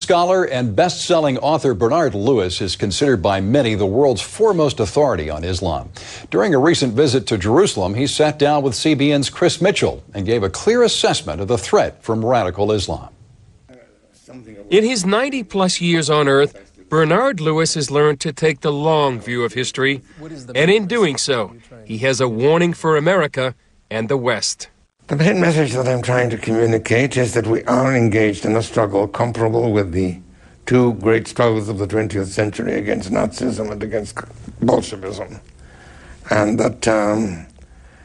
Scholar and best-selling author Bernard Lewis is considered by many the world's foremost authority on Islam. During a recent visit to Jerusalem, he sat down with CBN's Chris Mitchell and gave a clear assessment of the threat from radical Islam. In his 90-plus years on Earth, Bernard Lewis has learned to take the long view of history, and in doing so, he has a warning for America and the West. The main message that I'm trying to communicate is that we are engaged in a struggle comparable with the two great struggles of the 20th century against Nazism and against Bolshevism, and that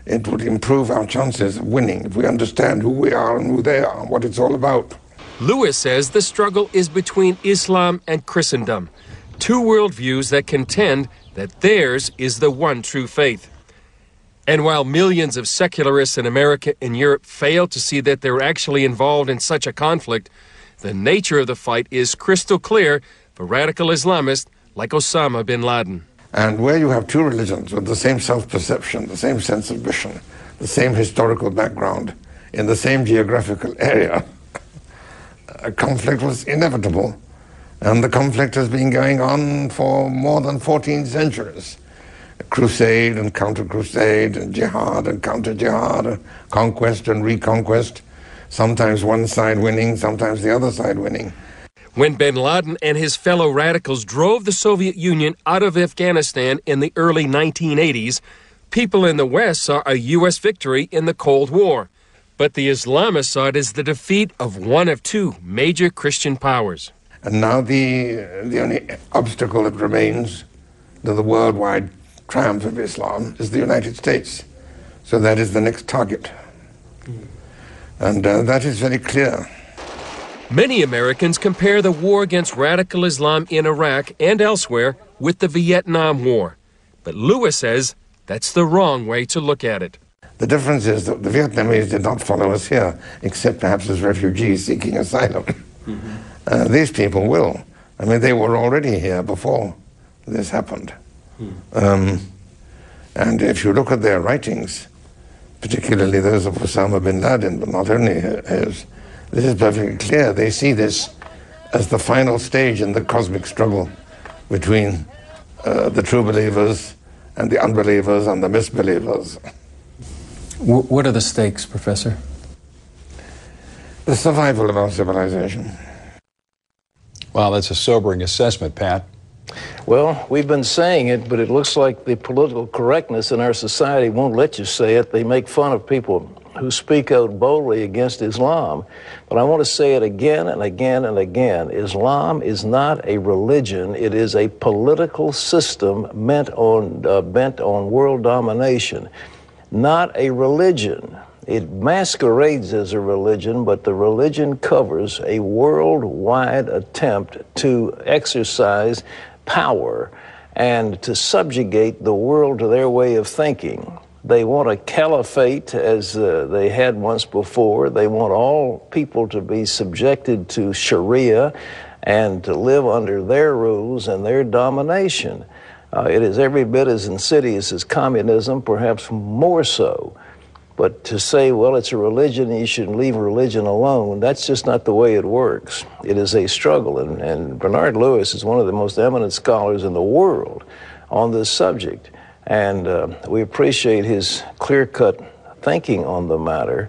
it would improve our chances of winning if we understand who we are and who they are, what it's all about. Lewis says the struggle is between Islam and Christendom, two worldviews that contend that theirs is the one true faith. And while millions of secularists in America and Europe fail to see that they're actually involved in such a conflict, the nature of the fight is crystal clear for radical Islamists like Osama bin Laden. And where you have two religions with the same self-perception, the same sense of vision, the same historical background, in the same geographical area, a conflict was inevitable. And the conflict has been going on for more than 14 centuries. Crusade and counter-crusade, and jihad and counter-jihad, conquest and reconquest, sometimes one side winning, sometimes the other side winning. When bin Laden and his fellow radicals drove the Soviet Union out of Afghanistan in the early 1980s, people in the West saw a U.S. victory in the Cold War. But the Islamist saw it as the defeat of one of two major Christian powers. And now the only obstacle that remains to the worldwide triumph of Islam is the United States. So that is the next target. And that is very clear. Many Americans compare the war against radical Islam in Iraq and elsewhere with the Vietnam War. But Lewis says that's the wrong way to look at it. The difference is that the Vietnamese did not follow us here, except perhaps as refugees seeking asylum. These people will. I mean, they were already here before this happened. And if you look at their writings, particularly those of Osama bin Laden, but not only his, this is perfectly clear. They see this as the final stage in the cosmic struggle between the true believers and the unbelievers and the misbelievers. What are the stakes, Professor? The survival of our civilization. Wow, that's a sobering assessment, Pat. Well, we've been saying it, but it looks like the political correctness in our society won't let you say it. They make fun of people who speak out boldly against Islam. But I want to say it again and again and again. Islam is not a religion. It is a political system bent on world domination. Not a religion. It masquerades as a religion, but the religion covers a worldwide attempt to exercise power and to subjugate the world to their way of thinking. They want a caliphate as they had once before. They want all people to be subjected to Sharia and to live under their rules and their domination. It is every bit as insidious as communism, perhaps more so. But to say, well, it's a religion and you should leave religion alone, that's just not the way it works. It is a struggle, and Bernard Lewis is one of the most eminent scholars in the world on this subject. And we appreciate his clear-cut thinking on the matter.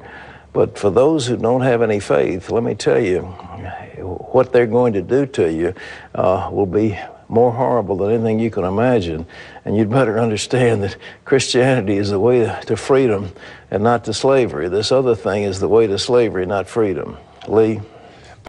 But for those who don't have any faith, let me tell you, what they're going to do to you will be more horrible than anything you can imagine. And you'd better understand that Christianity is the way to freedom and not to slavery. This other thing is the way to slavery, not freedom. Lee?